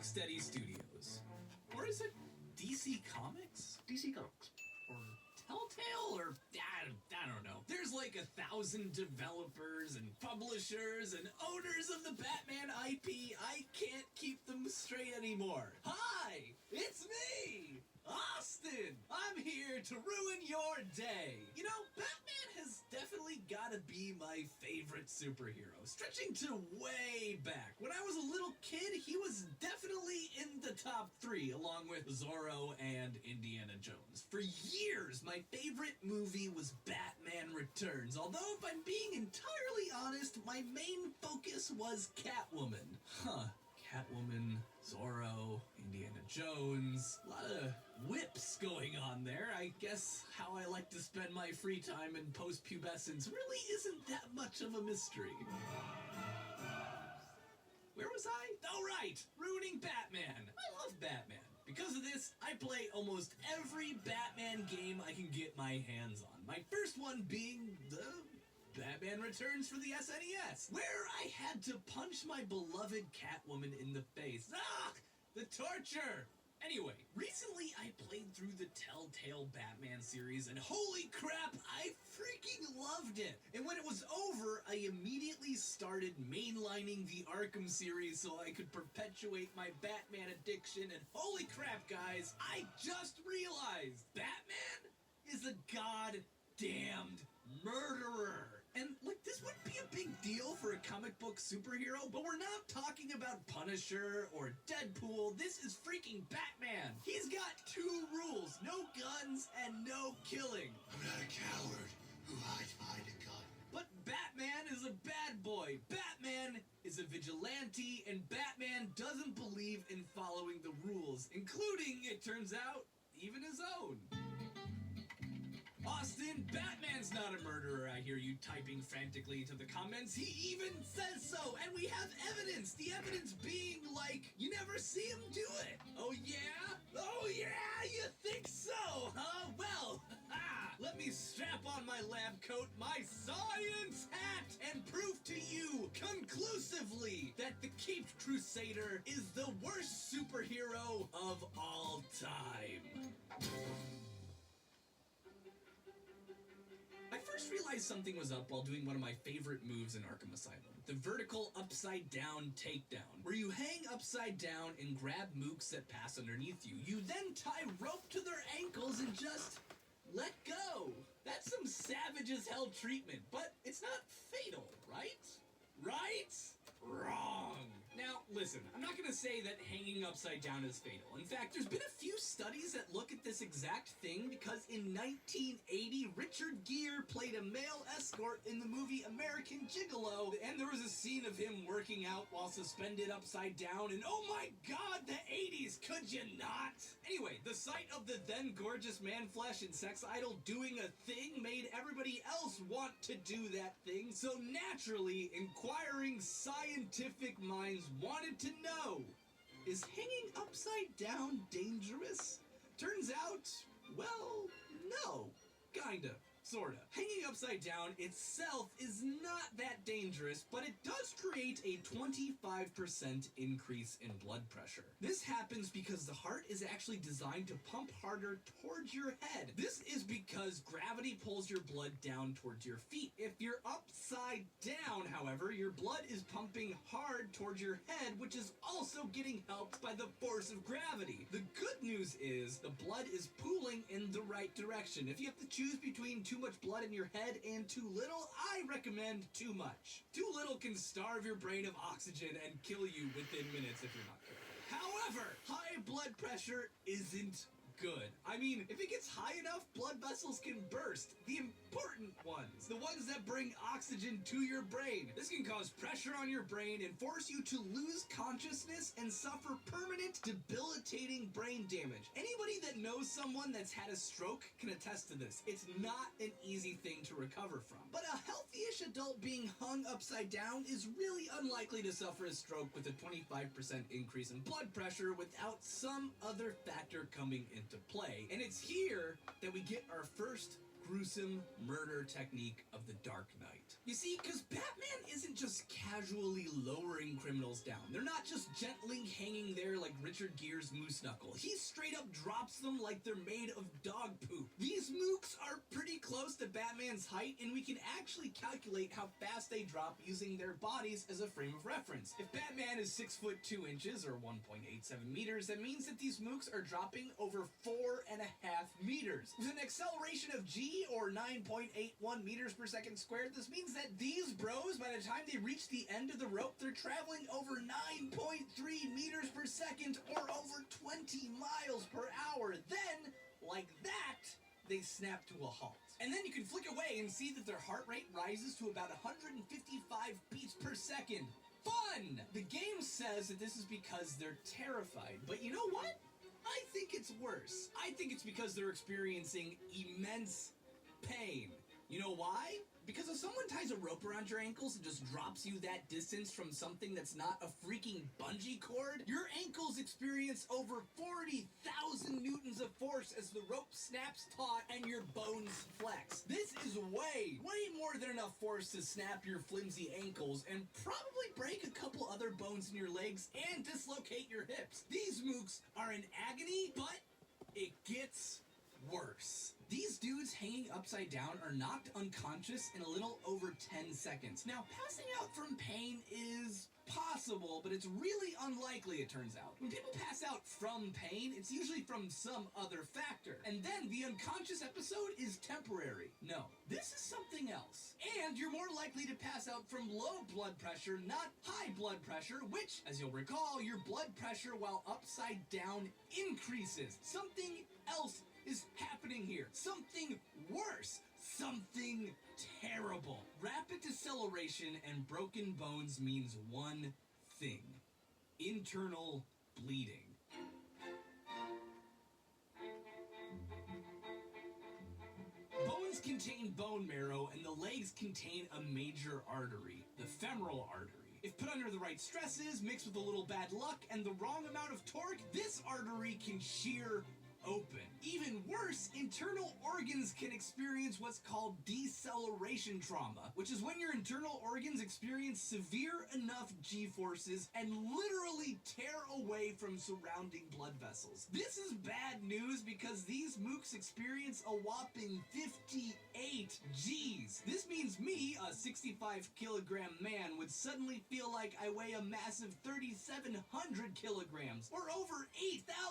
Rocksteady Studios. Or is it DC Comics? DC Comics. Or Telltale? Or I don't know. There's like 1,000 developers and publishers and owners of the Batman IP. I can't keep them straight anymore. Hi! It's me! Austin! I'm here to ruin your day. You know, Batman has definitely gotta be my favorite superhero, stretching to way back. When I was a little kid, he was definitely in the top 3, along with Zorro and Indiana Jones. For years, my favorite movie was Batman Returns, although if I'm being entirely honest, my main focus was Catwoman. Catwoman, Zorro, Indiana Jones, a lot of whips going on there. I guess how I like to spend my free time in post-pubescence really isn't that much of a mystery. Where was I? Oh, right! Ruining Batman! I love Batman. Because of this, I play almost every Batman game I can get my hands on. My first one being the Batman Returns for the SNES, where I had to punch my beloved Catwoman in the face. Ah! The torture! Anyway, recently I played through the Telltale Batman series, and holy crap, I freaking loved it! And when it was over, I immediately started mainlining the Arkham series so I could perpetuate my Batman addiction, and holy crap, guys, I just realized Batman is a goddamned murderer! And, like, this would be a big deal for a comic book superhero, but we're not talking about Punisher or Deadpool. This is freaking Batman. He's got 2 rules: no guns and no killing. I'm not a coward who hides behind a gun. But Batman is a bad boy. Batman is a vigilante, and Batman doesn't believe in following the rules, including, it turns out, even his own. Austin, Batman's not a murderer, I hear you typing frantically to the comments. He even says so, and we have evidence. The evidence being, like, you never see him do it. Oh yeah? Oh yeah, you think so, huh? Well, let me strap on my lab coat, my science hat, and prove to you conclusively that the Caped Crusader is the worst superhero of all time. I first realized something was up while doing one of my favorite moves in Arkham Asylum, the vertical upside down takedown, where you hang upside down and grab mooks that pass underneath you. You then tie rope to their ankles and just let go. That's some savage as hell treatment, but it's not fatal, right? Right? Wrong. Now, listen, I'm not gonna say that hanging upside down is fatal. In fact, there's been a few studies that look at this exact thing because in 1980, Richard Gere played a male escort in the movie American Gigolo, and there was a scene of him working out while suspended upside down, and oh my god, the 80s, could you not? Anyway, the sight of the then gorgeous man-flesh and sex idol doing a thing made everybody else want to do that thing, so naturally, inquiring scientific minds wanted to know, is hanging upside down dangerous? Turns out, well, no. Kinda. Sorta. Hanging upside down itself is not that dangerous, but it does create a 25% increase in blood pressure. This happens because the heart is actually designed to pump harder towards your head. This is because gravity pulls your blood down towards your feet. If you're upside down, however, your blood is pumping hard towards your head, which is also getting helped by the force of gravity. The good news is the blood is pooling in the right direction. If you have to choose between too much blood in your head and too little, I recommend too much. Too little can starve your brain of oxygen and kill you within minutes if you're not careful. However, high blood pressure isn't good. I mean, if it gets high enough, blood vessels can burst. The important ones. The ones that bring oxygen to your brain. This can cause pressure on your brain and force you to lose consciousness and suffer permanent, debilitating brain damage. Anybody that knows someone that's had a stroke can attest to this. It's not an easy thing to recover from. But a healthy-ish adult being hung upside down is really unlikely to suffer a stroke with a 25% increase in blood pressure without some other factor coming into play. And it's here that we get our first gruesome murder technique of the Dark Knight. You see, because Batman isn't just casually lowering taking criminals down. They're not just gently hanging there like Richard Gere's Moose Knuckle. He straight up drops them like they're made of dog poop. These mooks are pretty close to Batman's height, and we can actually calculate how fast they drop using their bodies as a frame of reference. If Batman is 6 foot 2 inches or 1.87 meters, that means that these mooks are dropping over 4.5 meters. With an acceleration of G or 9.81 meters per second squared, this means that these bros, by the time they reach the end of the rope, they're traveling over 9.3 meters per second or over 20 miles per hour. Then, like that, they snap to a halt. And then you can flick away and see that their heart rate rises to about 155 beats per second. Fun! The game says that this is because they're terrified, but you know what? I think it's worse. I think it's because they're experiencing immense pain. You know why? Because if someone ties a rope around your ankles and just drops you that distance from something that's not a freaking bungee cord, your ankles experience over 40,000 newtons of force as the rope snaps taut and your bones flex. This is way more than enough force to snap your flimsy ankles and probably break a couple other bones in your legs and dislocate your hips. These mooks are in agony, but it gets worse. These dudes hanging upside down are knocked unconscious in a little over 10 seconds. Now, passing out from pain is possible, but it's really unlikely, it turns out. When people pass out from pain, it's usually from some other factor. And then the unconscious episode is temporary. No, this is something else. And you're more likely to pass out from low blood pressure, not high blood pressure, which, as you'll recall, your blood pressure while upside down increases. Something else is happening here. Something worse. Something terrible. Rapid deceleration and broken bones means one thing: internal bleeding. Bones contain bone marrow, and the legs contain a major artery, the femoral artery. If put under the right stresses, mixed with a little bad luck and the wrong amount of torque, this artery can shear open. Even worse, internal organs can experience what's called deceleration trauma, which is when your internal organs experience severe enough G-forces and literally tear away from surrounding blood vessels. This is bad news because these mooks experience a whopping 58 Gs. This means me, a 65 kilogram man, would suddenly feel like I weigh a massive 3,700 kilograms, or over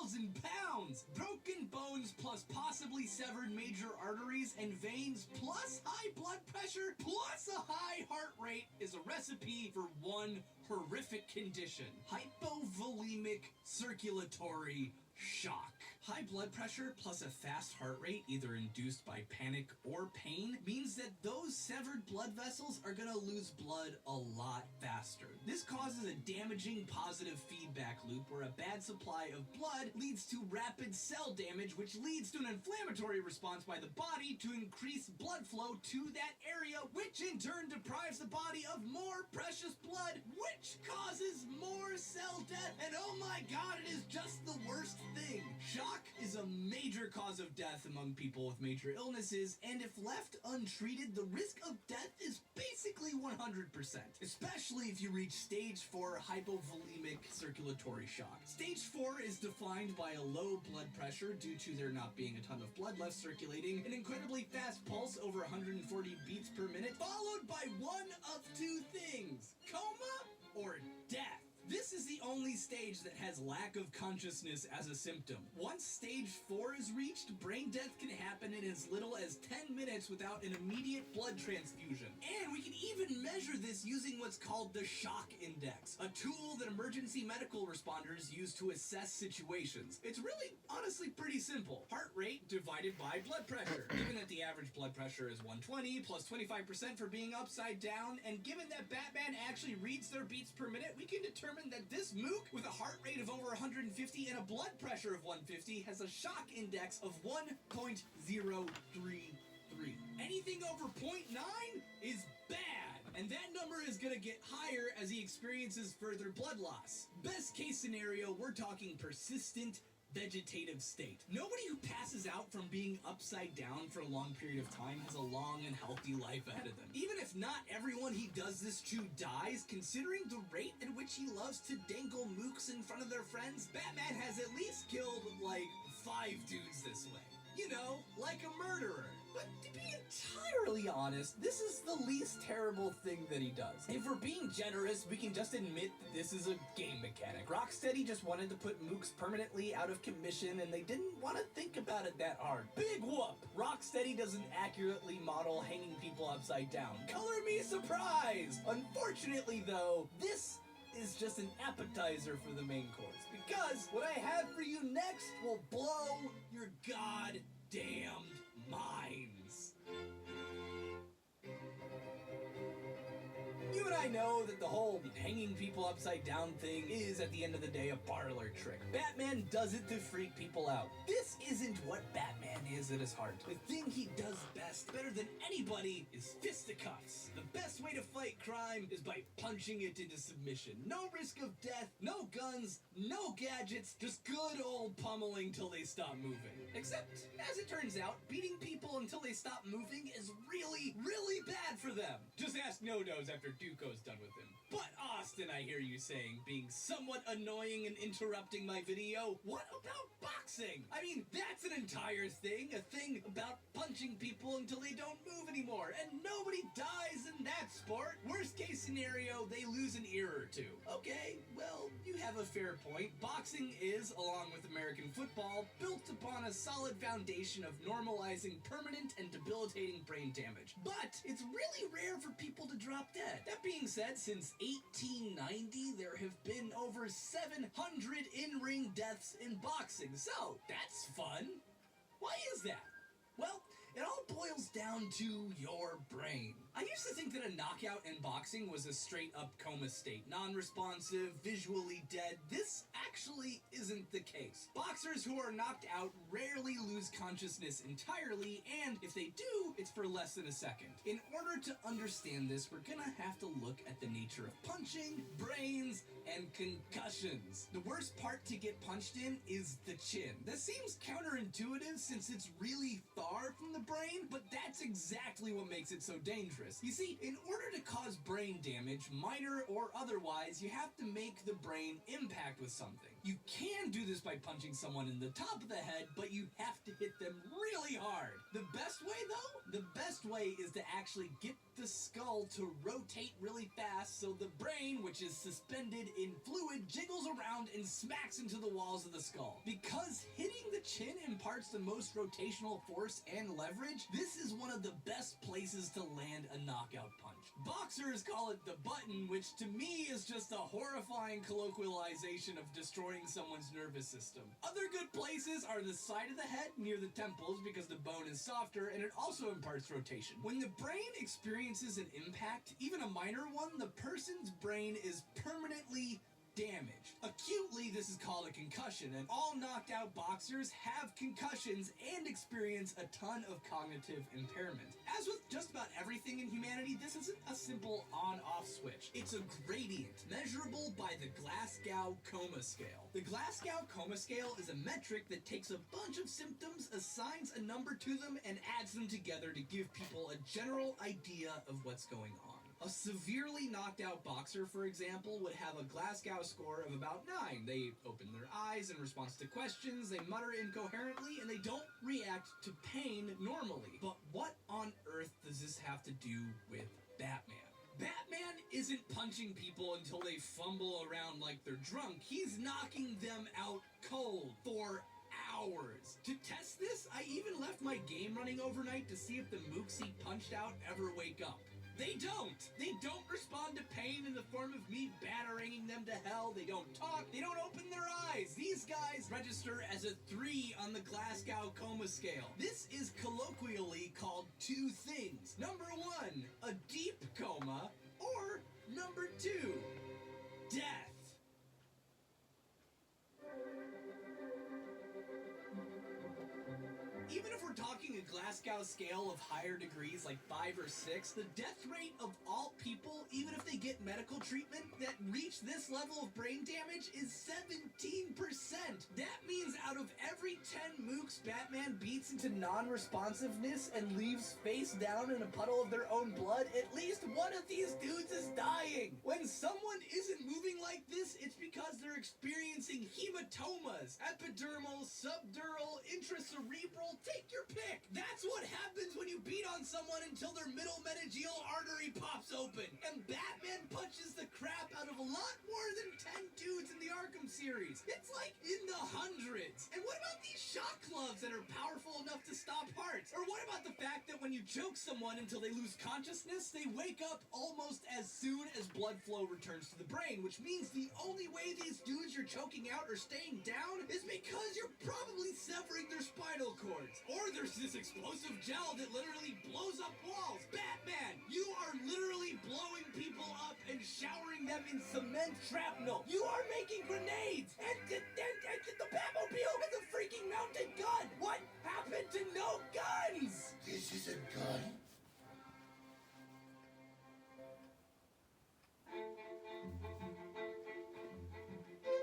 8,000 pounds. Broken bones plus possibly severed major arteries and veins plus high blood pressure plus a high heart rate is a recipe for one horrific condition: hypovolemic circulatory shock. High blood pressure plus a fast heart rate, either induced by panic or pain, means that those severed blood vessels are gonna lose blood a lot faster. This causes a damaging positive feedback loop where a bad supply of blood leads to rapid cell damage, which leads to an inflammatory response by the body to increase blood flow to that area, which in turn deprives the body of more precious blood, which causes more cell death. And oh my god, it is just the worst thing. Shock is a major cause of death among people with major illnesses, and if left untreated, the risk of death is basically 100%, especially if you reach stage 4 hypovolemic circulatory shock. Stage 4 is defined by a low blood pressure due to there not being a ton of blood left circulating, an incredibly fast pulse over 140 beats per minute, followed by one of two things: coma or death. This is the only stage that has lack of consciousness as a symptom. Once stage 4 is reached, brain death can happen in as little as 10 minutes without an immediate blood transfusion. And we can even measure this using what's called the shock index, a tool that emergency medical responders use to assess situations. It's really, honestly, pretty simple. Heart rate divided by blood pressure. Given that the average blood pressure is 120 plus 25% for being upside down, and given that Batman actually reads their beats per minute, we can determine that this mook with a heart rate of over 150 and a blood pressure of 150 has a shock index of 1.033. Anything over 0.9 is bad, and that number is gonna get higher as he experiences further blood loss. Best case scenario, we're talking persistent vegetative state. Nobody who passes out from being upside down for a long period of time has a long and healthy life ahead of them. Even if not everyone he does this to dies, considering the rate at which he loves to dangle mooks in front of their friends, Batman has at least killed, like, 5 dudes this way. You know, like a murderer. But to be entirely honest, this is the least terrible thing that he does. If we're being generous, we can just admit that this is a game mechanic. Rocksteady just wanted to put mooks permanently out of commission, and they didn't want to think about it that hard. Big whoop! Rocksteady doesn't accurately model hanging people upside down. Color me surprised! Unfortunately, though, this is just an appetizer for the main course, because what I have for you next will blow your goddamned minds. You and I know that the whole hanging people upside down thing is, at the end of the day, a parlor trick. Batman does it to freak people out. This isn't what Batman is at his heart. The thing he does best, better than anybody, is fisticuffs. The best way to fight crime is by punching it into submission. No risk of death, no guns, no gadgets, just good old pummeling till they stop moving. Except, as it turns out, beating people until they stop moving is really, really bad for them. Just ask No-Nose after Duco's done with him. But Austin, I hear you saying, being somewhat annoying and interrupting my video. What about boxing? I mean, that's an entire thing. A thing about punching people until they don't move anymore. And nobody dies in that sport. Worst case scenario, they lose an ear or two. Okay, well, you have a fair point. Boxing is, along with American football, built upon a solid foundation of normalizing permanent and debilitating brain damage. But it's really rare for people to drop dead. That being said, since 1890, there have been over 700 in-ring deaths in boxing, so that's fun. Why is that? Well, it all boils down to your brain. I used to think that a knockout in boxing was a straight-up coma state, non-responsive, visually dead. This actually isn't the case. Boxers who are knocked out rarely lose consciousness entirely, and if they do, it's for less than a second. In order to understand this, we're gonna have to look at the nature of punching, brains, and concussions. The worst part to get punched in is the chin. This seems counterintuitive since it's really far from the brain, but that's exactly what makes it so dangerous. You see, in order to cause brain damage, minor or otherwise, you have to make the brain impact with something. You can do this by punching someone in the top of the head, but you have to hit them really hard. The best way, though? The best way is to actually get the skull to rotate really fast so the brain, which is suspended in fluid, jiggles around and smacks into the walls of the skull. Because hitting the chin imparts the most rotational force and leverage, this is one of the best places to land a knockout punch. Boxers call it the button, which to me is just a horrifying colloquialization of destroying someone's nervous system. Other good places are the side of the head near the temples because the bone is softer and it also imparts rotation. When the brain experiences an impact, even a minor one, the person's brain is permanently damaged. Acutely, this is called a concussion, and all knocked out boxers have concussions and experience a ton of cognitive impairment. As with just about everything in humanity, this isn't a simple on-off switch. It's a gradient, measurable by the Glasgow Coma Scale. The Glasgow Coma Scale is a metric that takes a bunch of symptoms, assigns a number to them, and adds them together to give people a general idea of what's going on. A severely knocked out boxer, for example, would have a Glasgow score of about 9. They open their eyes in response to questions, they mutter incoherently, and they don't react to pain normally. But what on earth does this have to do with Batman? Batman isn't punching people until they fumble around like they're drunk. He's knocking them out cold for hours. To test this, I even left my game running overnight to see if the mooks he punched out ever wake up. They don't. They don't respond to pain in the form of me battering them to hell. They don't talk. They don't open their eyes. These guys register as a 3 on the Glasgow Coma Scale. This is colloquially called 2 things. Number 1, a deep coma, or number 2, death. Even if we're talking a Glasgow scale of higher degrees, like 5 or 6, the death rate of all people, even if they get medical treatment, that reach this level of brain damage is 17%. That means out of every 10 mooks Batman beats into non-responsiveness and leaves face down in a puddle of their own blood, at least one of these dudes is dying. When someone isn't moving like this, it's because they're experiencing hematomas, epidermal, subdural, intracerebral, take your pick. That's what happens when you beat on someone until their middle meningeal artery pops open. And Batman punches the crap out of a lot more than 10 dudes in the Arkham series. It's like in the hundreds. And what about these shock gloves that are powerful enough to stop hearts? Or what about the fact that when you choke someone until they lose consciousness, they wake up almost as soon as blood flow returns to the brain, which means the only way these dudes you're choking out are staying down is because you're probably severing their spinal cords. Or there's this explosive gel that literally blows up walls. Batman, you are literally blowing people up and showering them in cement shrapnel. You are making grenades. And the Batmobile has a freaking mounted gun. What happened to no guns? This is a gun?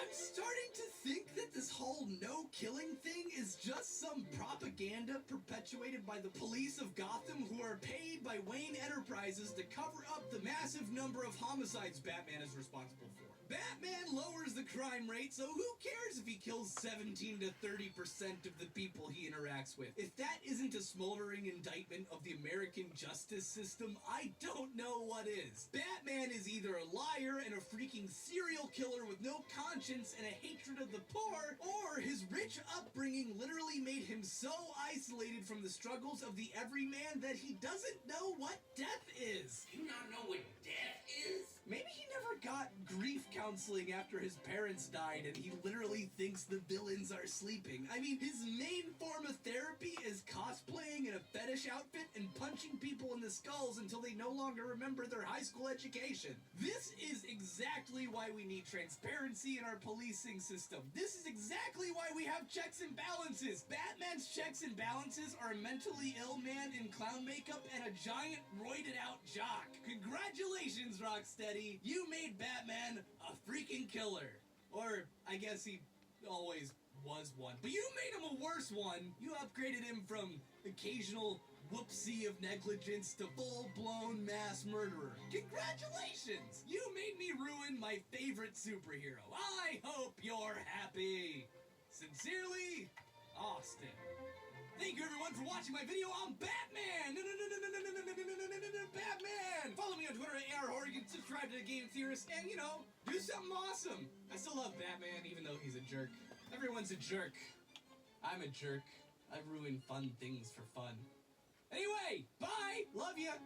I'm starting to think that this whole no-killing thing is just some propaganda perpetuated by the police of Gotham, who are paid by Wayne Enterprises to cover up the massive number of homicides Batman is responsible for. Batman lowers the crime rate, so who cares if he kills 17 to 30% of the people he interacts with? If that isn't a smoldering indictment of the American justice system, I don't know what is. Batman is either a liar and a freaking serial killer with no conscience and a hatred of the poor, or his rich upbringing literally made him so isolated from the struggles of the everyman that he doesn't know what death is. You not know what death is? Maybe he never got grief counseling after his parents died and he literally thinks the villains are sleeping. I mean, his main form of therapy is cosplaying in a fetish outfit and punching people in the skulls until they no longer remember their high school education. This is exactly why we need transparency in our policing system. This is exactly why we have checks and balances. Batman's checks and balances are a mentally ill man in clown makeup and a giant roided out jock. Congratulations, Rocksteady. You made Batman a freaking killer. Or, I guess he always was one. But you made him a worse one. You upgraded him from occasional whoopsie of negligence to full-blown mass murderer. Congratulations! You made me ruin my favorite superhero. I hope you're happy. Sincerely, Austin. Thank you everyone for watching my video on Batman! Batman! Follow me on Twitter at ARHorrigan, subscribe to The Game Theorist, and, you know, do something awesome! I still love Batman, even though he's a jerk. Everyone's a jerk. I'm a jerk. I ruin fun things for fun. Anyway, bye! Love ya!